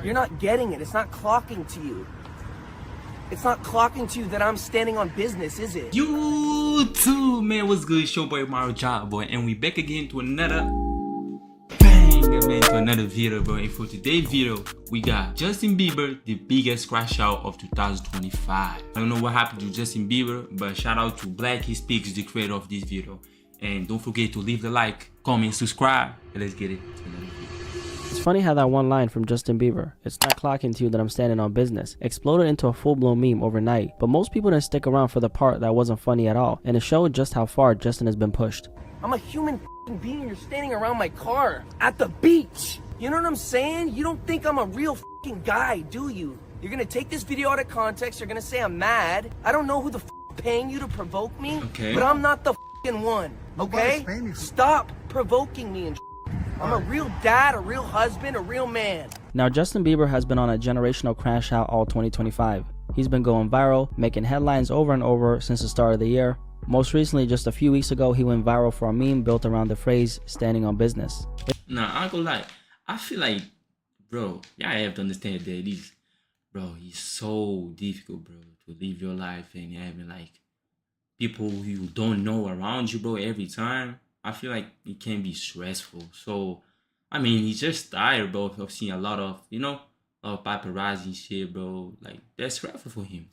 You're not getting it. It's not clocking to you. It's not clocking to you that I'm standing on business, is it? YouTube, man, what's good? It's your boy Mario Job Boy, and we back again to another banger, man, to another video, bro. And for today's video, we got Justin Bieber, the biggest crash out of 2025. I don't know what happened to Justin Bieber, but shout out to Black He Speaks, the creator of this video. And don't forget to leave the like, comment, subscribe, and let's get it to another video. It's funny how that one line from Justin Bieber, "It's not clocking to you that I'm standing on business," exploded into a full-blown meme overnight, but most people didn't stick around for the part that wasn't funny at all, and it showed just how far Justin has been pushed. I'm a human being. You're standing around my car at the beach. You know what I'm saying? You don't think I'm a real guy, do you? You're gonna take this video out of context. You're gonna say I'm mad. I don't know who the paying you to provoke me, but I'm not the one, okay? Stop provoking me and I'm a real dad, a real husband, a real man. Now, Justin Bieber has been on a generational crash out all 2025. He's been going viral, making headlines over and over since the start of the year. Most recently, just a few weeks ago, he went viral for a meme built around the phrase, "standing on business." Nah, I ain't gonna lie. I feel like, bro, y'all have to understand that he's so difficult, bro, to live your life and having like people you don't know around you, bro, every time. I feel like it can be stressful. So, I mean, he's just tired, bro, of seeing a lot of, paparazzi shit, bro. Like, that's stressful for him.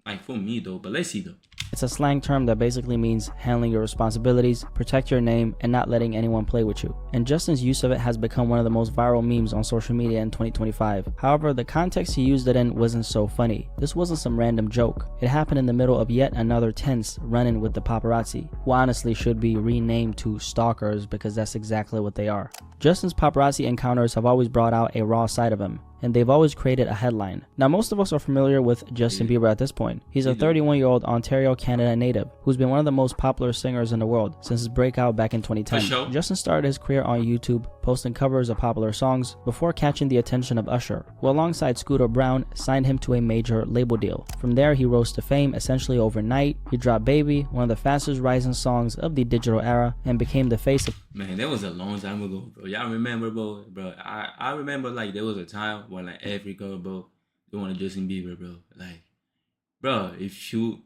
Like, for me, though. But let's see, though. It's a slang term that basically means handling your responsibilities, protect your name, and not letting anyone play with you. And Justin's use of it has become one of the most viral memes on social media in 2025. However, the context he used it in wasn't so funny. This wasn't some random joke. It happened in the middle of yet another tense run-in with the paparazzi, who honestly should be renamed to stalkers because that's exactly what they are. Justin's paparazzi encounters have always brought out a raw side of him, and they've always created a headline. Now, most of us are familiar with Justin Bieber at this point. He's a 31-year-old Ontario, Canada native who's been one of the most popular singers in the world since his breakout back in 2010. Justin started his career on YouTube, posting covers of popular songs before catching the attention of Usher, who alongside Scooter Braun signed him to a major label deal. From there, he rose to fame essentially overnight. He dropped Baby, one of the fastest rising songs of the digital era, and became the face of... Man, that was a long time ago, bro. Y'all remember, bro? I remember, like, there was a time when, like, every girl, bro, they wanted Justin Bieber, bro. Like, bro, if you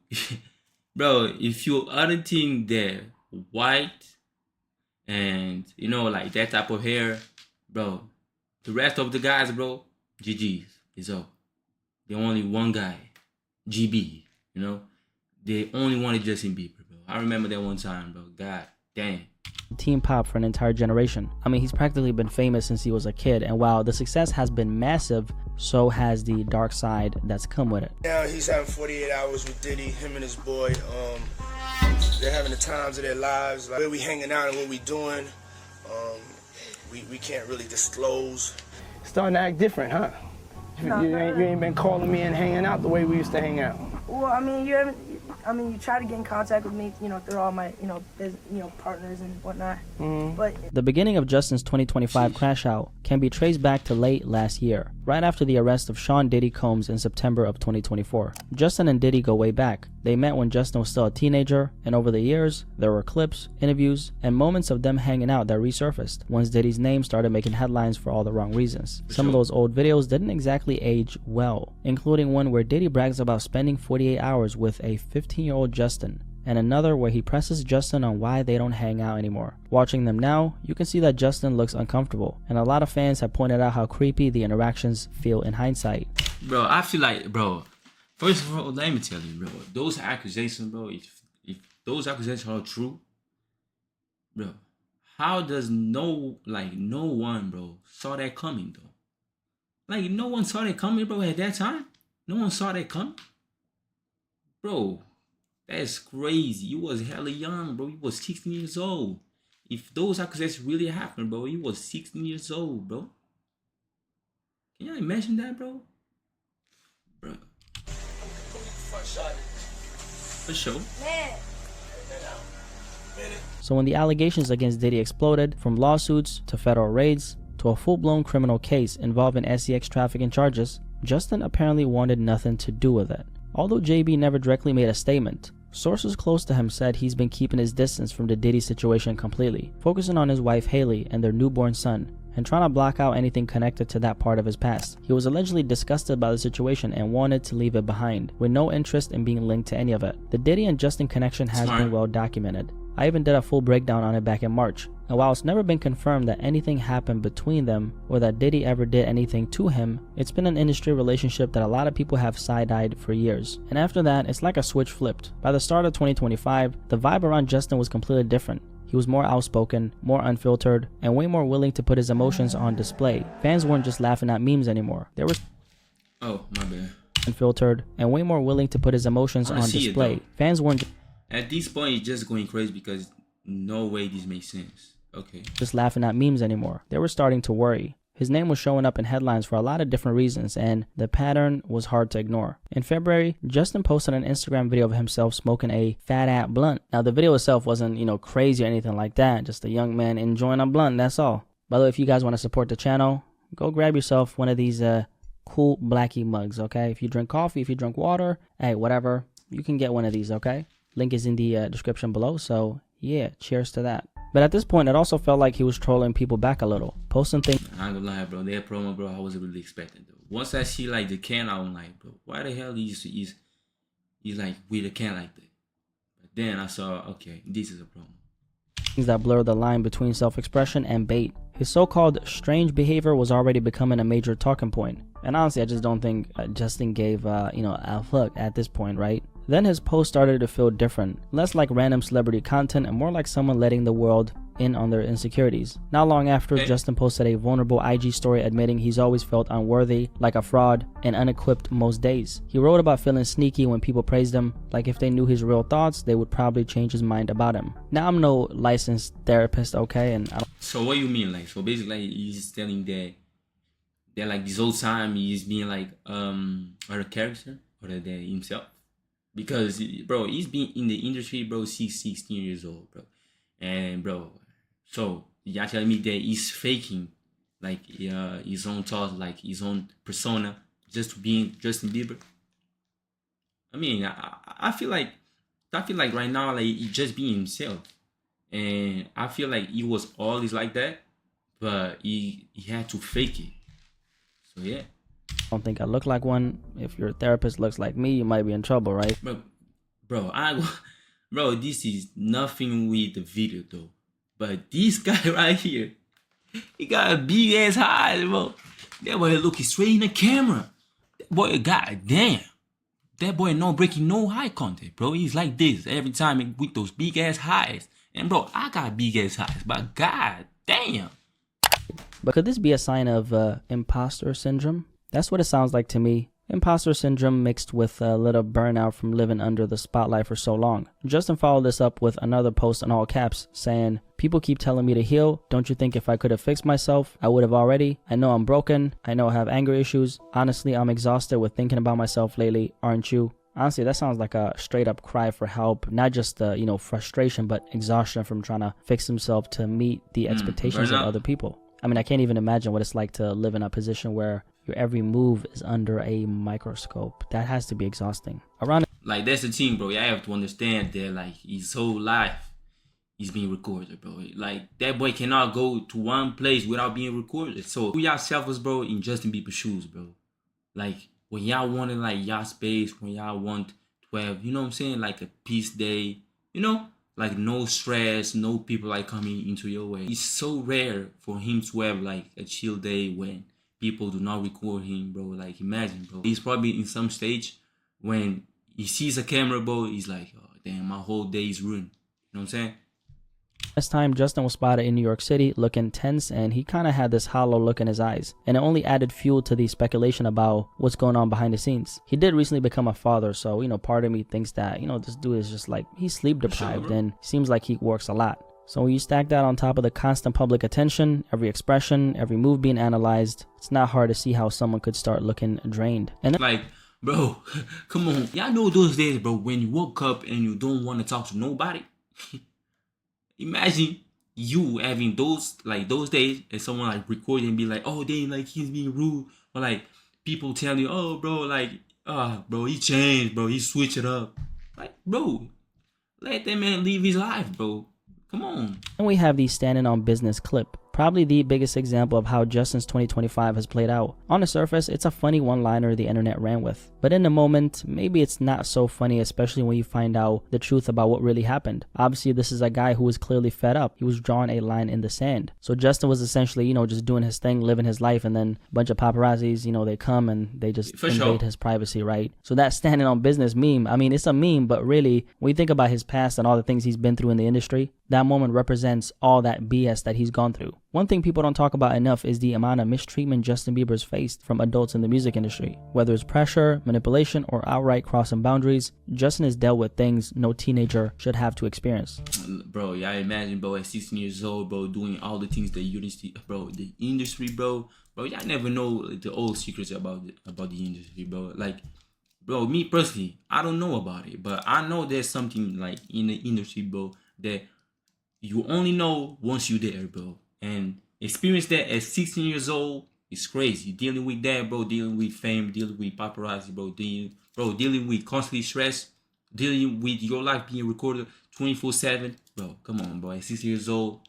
other thing there, white, and, like, that type of hair, bro, the rest of the guys, bro, GG's, is up. They only one guy, GB, they only wanted Justin Bieber, bro. I remember that one time, bro. God damn. Teen pop for an entire generation. I mean, he's practically been famous since he was a kid, and while the success has been massive, so has the dark side that's come with it. Now he's having 48 hours with Diddy, him and his boy. They're having the times of their lives. Like, where we hanging out and what we doing, we can't really disclose. Starting to act different, huh? You ain't been calling me and hanging out the way we used to hang out. Well, I mean, you try to get in contact with me, through all my, partners and whatnot. But the beginning of Justin's 2025 crash out can be traced back to late last year, right after the arrest of Sean Diddy Combs in September of 2024. Justin and Diddy go way back. They met when Justin was still a teenager, and over the years, there were clips, interviews, and moments of them hanging out that resurfaced once Diddy's name started making headlines for all the wrong reasons. Some of those old videos didn't exactly age well, including one where Diddy brags about spending 48 hours with a 15-year-old Justin, and another where he presses Justin on why they don't hang out anymore. Watching them now, you can see that Justin looks uncomfortable, and a lot of fans have pointed out how creepy the interactions feel in hindsight. Bro, I feel like, bro, first of all, let me tell you, bro, those accusations, bro, if those accusations are true, bro, how does no one, bro, saw that coming, though? Like, no one saw that coming, bro, at that time? No one saw that coming? Bro, that's crazy. You was hella young, bro. You was 16 years old. If those accusations really happened, bro, you was 16 years old, bro. Can you imagine that, bro? Bro. For sure. So when the allegations against Diddy exploded, from lawsuits to federal raids to a full-blown criminal case involving SEX trafficking charges, Justin apparently wanted nothing to do with it. Although JB never directly made a statement, sources close to him said he's been keeping his distance from the Diddy situation completely, focusing on his wife Haley and their newborn son, and trying to block out anything connected to that part of his past. He was allegedly disgusted by the situation and wanted to leave it behind, with no interest in being linked to any of it. The Diddy and Justin connection has been well documented. I even did a full breakdown on it back in March. And while it's never been confirmed that anything happened between them or that Diddy ever did anything to him, it's been an industry relationship that a lot of people have side-eyed for years. And after that, it's like a switch flipped. By the start of 2025, the vibe around Justin was completely different. He was more outspoken, more unfiltered, and way more willing to put his emotions on display. Fans weren't just laughing at memes anymore. They were my bad. Unfiltered and way more willing to put his emotions on display. Fans weren't at this point, it's just going crazy because no way this makes sense. Okay. Just laughing at memes anymore. They were starting to worry. His name was showing up in headlines for a lot of different reasons, and the pattern was hard to ignore. In February, Justin posted an Instagram video of himself smoking a fat-ass blunt. Now, the video itself wasn't, crazy or anything like that. Just a young man enjoying a blunt, that's all. By the way, if you guys want to support the channel, go grab yourself one of these cool Blackie mugs, okay? If you drink coffee, if you drink water, hey, whatever, you can get one of these, okay? Link is in the description below, so yeah, cheers to that. But at this point, it also felt like he was trolling people back a little, posting things. I ain't gonna lie, bro. That promo, bro, I wasn't really expecting, though. Once I see like the can, I'm like, bro, why the hell he's like with a can like that? But then I saw, okay, this is a promo. Things that blur the line between self-expression and bait. His so-called strange behavior was already becoming a major talking point. And honestly, I just don't think Justin gave, a fuck at this point, right? Then his post started to feel different, less like random celebrity content and more like someone letting the world in on their insecurities. Not long after, Justin posted a vulnerable IG story admitting he's always felt unworthy, like a fraud, and unequipped most days. He wrote about feeling sneaky when people praised him, like if they knew his real thoughts, they would probably change his mind about him. Now, I'm no licensed therapist, okay, and I don't... So what you mean, like, so basically he's telling that like this whole time he's being like a character other than himself? Because, bro, he's been in the industry, bro, 16 years old, bro. And, bro, so you're telling me that he's faking, like, his own thoughts, like, his own persona, just to being Justin Bieber? I mean, I feel like right now, like, he's just being himself. And I feel like he was always like that, but he had to fake it. So, yeah. I don't think I look like one. If your therapist looks like me, you might be in trouble, right? Bro, this is nothing with the video though. But this guy right here, he got a big ass eyes, bro. That boy looking straight in the camera. That boy, goddamn. That boy no breaking no eye contact, bro. He's like this every time with those big ass eyes. And bro, I got big ass eyes, but goddamn. But could this be a sign of imposter syndrome? That's what it sounds like to me. Imposter syndrome mixed with a little burnout from living under the spotlight for so long. Justin followed this up with another post in all caps saying, "People keep telling me to heal. Don't you think if I could have fixed myself, I would have already? I know I'm broken. I know I have anger issues. Honestly, I'm exhausted with thinking about myself lately. Aren't you?" Honestly, that sounds like a straight up cry for help. Not just frustration, but exhaustion from trying to fix himself to meet the expectations of other people. I mean, I can't even imagine what it's like to live in a position where your every move is under a microscope. That has to be exhausting. Like, that's the thing, bro. You have to understand that, like, his whole life is being recorded, bro. Like, that boy cannot go to one place without being recorded. So, we are selfless, bro, in Justin Bieber's shoes, bro. Like, when y'all wanted, like, y'all space, when y'all want to have, you know what I'm saying, like a peace day, like no stress, no people, like, coming into your way. It's so rare for him to have, like, a chill day when people do not record him, bro. Like, imagine, bro. He's probably in some stage when he sees a camera, bro, he's like, oh, damn, my whole day is ruined. You know what I'm saying? This time, Justin was spotted in New York City looking tense, and he kind of had this hollow look in his eyes. And it only added fuel to the speculation about what's going on behind the scenes. He did recently become a father, so, part of me thinks that, this dude is just like, he's sleep deprived, and seems like he works a lot. So when you stack that on top of the constant public attention, every expression, every move being analyzed, it's not hard to see how someone could start looking drained. And then, like, bro, come on. Y'all know those days, bro, when you woke up and you don't want to talk to nobody? Imagine you having those days and someone like recording and be like, oh, they like he's being rude. Or like people tell you, oh, bro, like, bro, he changed, bro, he switched it up. Like, bro, let that man live his life, bro. Come on. And we have the standing on business clip. Probably the biggest example of how Justin's 2025 has played out. On the surface, it's a funny one-liner the internet ran with. But in the moment, maybe it's not so funny, especially when you find out the truth about what really happened. Obviously, this is a guy who was clearly fed up. He was drawing a line in the sand. So Justin was essentially, just doing his thing, living his life, and then a bunch of paparazzis, they come and they just invade his privacy, right? So that standing on business meme, I mean, it's a meme, but really, when you think about his past and all the things he's been through in the industry, that moment represents all that BS that he's gone through. One thing people don't talk about enough is the amount of mistreatment Justin Bieber's faced from adults in the music industry. Whether it's pressure, manipulation, or outright crossing boundaries, Justin has dealt with things no teenager should have to experience. Bro, y'all imagine, bro, at 16 years old, bro, doing all the things that the industry, bro, y'all never know the old secrets about the industry, bro. Like, bro, me personally, I don't know about it, but I know there's something like in the industry, bro, that you only know once you're there, bro. And experience that at 16 years old is crazy. Dealing with that, bro, dealing with fame, dealing with paparazzi, bro, dealing with constantly stress, dealing with your life being recorded 24/7. Bro, come on, bro. At 16 years old,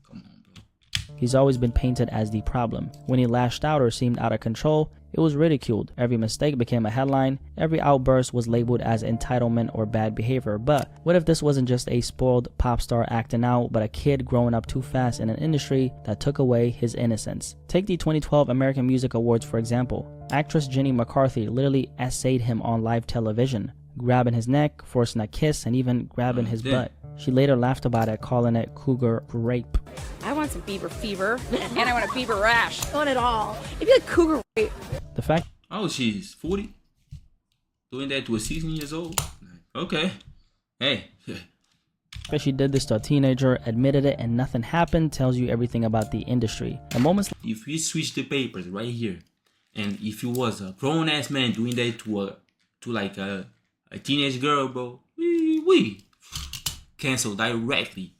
come on, bro. He's always been painted as the problem. When he lashed out or seemed out of control, it was ridiculed. Every mistake became a headline. Every outburst was labeled as entitlement or bad behavior. But what if this wasn't just a spoiled pop star acting out, but a kid growing up too fast in an industry that took away his innocence? Take the 2012 American Music Awards, for example. Actress Jenny McCarthy literally essayed him on live television, grabbing his neck, forcing a kiss, and even grabbing his butt. She later laughed about it, calling it cougar rape. I want some Bieber fever, and I want a Bieber rash. I want it all. It'd be like cougar rape. The fact she's 40? Doing that to a 16 years old? Okay. Hey. that she did this to a teenager, admitted it, and nothing happened tells you everything about the industry. The moments If we switch the papers right here, and if you was a grown-ass man doing that to a teenage girl, bro, we cancel directly.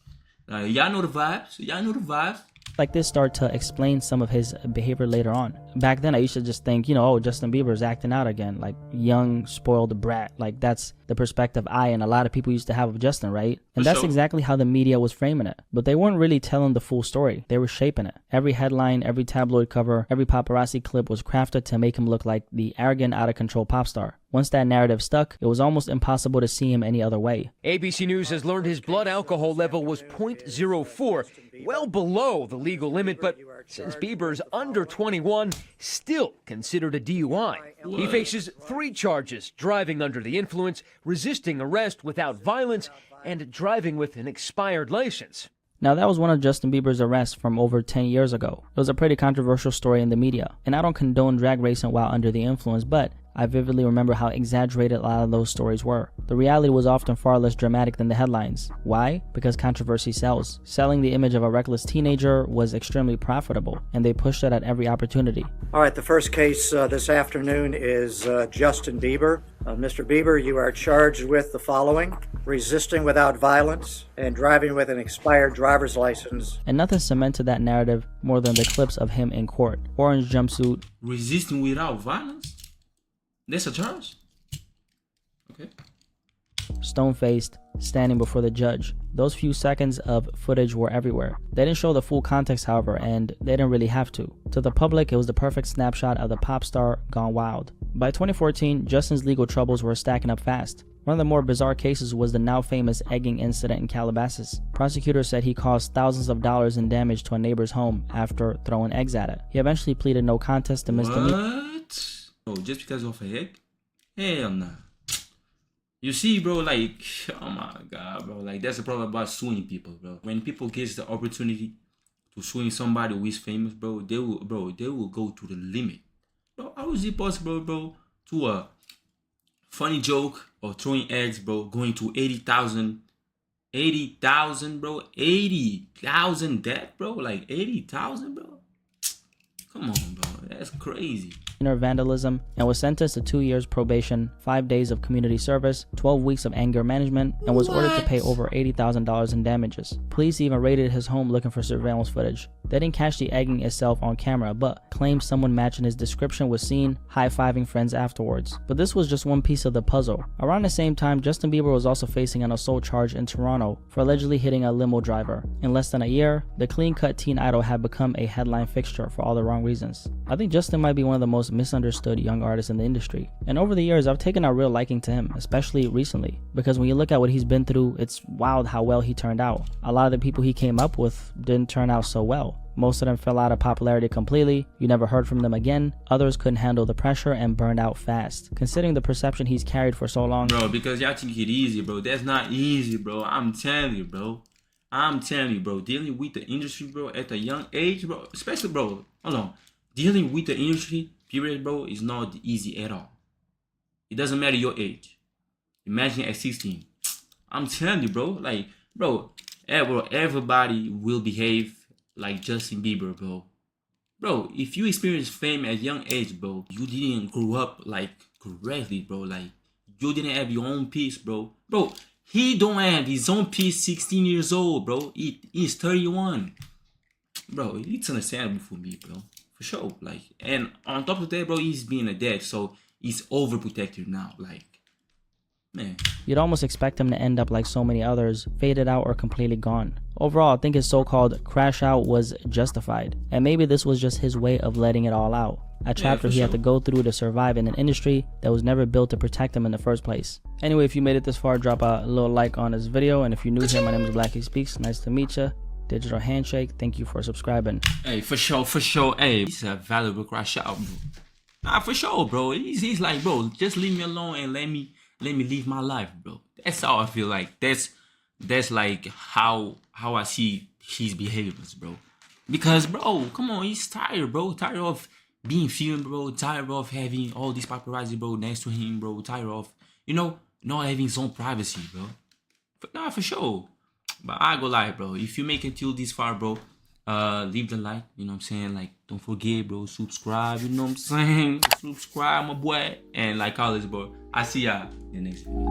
Y'all know the vibes. like this start to explain some of his behavior later on. Back then, I used to just think, oh, Justin Bieber's acting out again, like young, spoiled brat. Like that's the perspective I and a lot of people used to have of Justin, right? And that's exactly how the media was framing it. But they weren't really telling the full story. They were shaping it. Every headline, every tabloid cover, every paparazzi clip was crafted to make him look like the arrogant, out-of-control pop star. Once that narrative stuck, it was almost impossible to see him any other way. ABC News has learned his blood alcohol level was .04, well below the legal limit, but since Bieber's under 21, still considered a DUI. He faces 3 charges: driving under the influence, resisting arrest without violence, and driving with an expired license. Now, that was one of Justin Bieber's arrests from over 10 years ago. It was a pretty controversial story in the media. And I don't condone drag racing while under the influence, but I vividly remember how exaggerated a lot of those stories were. The reality was often far less dramatic than the headlines. Why? Because controversy sells. Selling the image of a reckless teenager was extremely profitable, and they pushed it at every opportunity. All right, the first case this afternoon is Justin Bieber. Mr. Bieber, you are charged with the following: resisting without violence and driving with an expired driver's license. And nothing cemented that narrative more than the clips of him in court. Orange jumpsuit. Resisting without violence? That's a charge? Okay. Stone-faced, standing before the judge. Those few seconds of footage were everywhere. They didn't show the full context, however, and they didn't really have to. To the public, it was the perfect snapshot of the pop star gone wild. By 2014, Justin's legal troubles were stacking up fast. One of the more bizarre cases was the now famous egging incident in Calabasas. Prosecutors said he caused thousands of dollars in damage to a neighbor's home after throwing eggs at it. He eventually pleaded no contest to misdemeanor. What? Oh, just because of an egg? Hell nah. You see, bro, like, oh my God, bro, like, that's the problem about suing people, bro. When people get the opportunity to suing somebody who is famous, bro, they will go to the limit. Bro, how is it possible, bro, to a funny joke or throwing eggs, bro, going to 80,000, bro, 80,000 death, bro, like 80,000, bro? Come on, bro, that's crazy. minor vandalism, and was sentenced to 2 years probation, 5 days of community service, 12 weeks of anger management, and was ordered to pay over $80,000 in damages. Police even raided his home looking for surveillance footage. They didn't catch the egging itself on camera, but claimed someone matching his description was seen high-fiving friends afterwards. But this was just one piece of the puzzle. Around the same time, Justin Bieber was also facing an assault charge in Toronto for allegedly hitting a limo driver. In less than a year, the clean-cut teen idol had become a headline fixture for all the wrong reasons. I think Justin might be one of the most misunderstood young artists in the industry. And over the years, I've taken a real liking to him, especially recently, because when you look at what he's been through, it's wild how well he turned out. A lot of the people he came up with didn't turn out so well. Most of them fell out of popularity completely, you never heard from them again, others couldn't handle the pressure and burned out fast. Considering the perception he's carried for so long. Bro, because y'all think it easy, bro. That's not easy, bro. I'm telling you, bro. I'm telling you, bro. Dealing with the industry, bro, at a young age, bro. Especially, bro, hold on. Dealing with the industry, period, bro, is not easy at all. It doesn't matter your age. Imagine at 16. I'm telling you, bro. Like, bro, everybody will behave like Justin Bieber, bro. Bro, if you experience fame at a young age, bro, you didn't grow up like correctly, bro. Like, you didn't have your own peace, bro. Bro, he don't have his own peace 16 years old, bro. He's 31. Bro, it's understandable for me, bro. For sure. Like, and on top of that, bro, he's being a dad, so he's overprotected now. Like, man. You'd almost expect him to end up like so many others, faded out or completely gone. Overall, I think his so-called crash out was justified, and maybe this was just his way of letting it all out. A chapter he had to go through to survive in an industry that was never built to protect him in the first place. Anyway, if you made it this far, drop a little like on this video, and if you're new here, my name is Blackie Speaks. Nice to meet you. Digital handshake. Thank you for subscribing. Hey, for sure. Hey, he's a valuable crash out, bro. Nah, for sure, bro. He's like, bro, just leave me alone and let me live my life, bro. That's how I feel like. That's like how I see his behaviors, bro. Because, bro, come on, he's tired, bro. Tired of being filmed, bro. Tired of having all these paparazzi, bro, next to him, bro. Tired of, not having his own privacy, bro. Nah, for sure. But I go lie, bro. If you make it till this far, bro, leave the like, you know what I'm saying? Like, don't forget, bro, subscribe, you know what I'm saying? Subscribe, my boy. And like always, bro, I see y'all in the next video.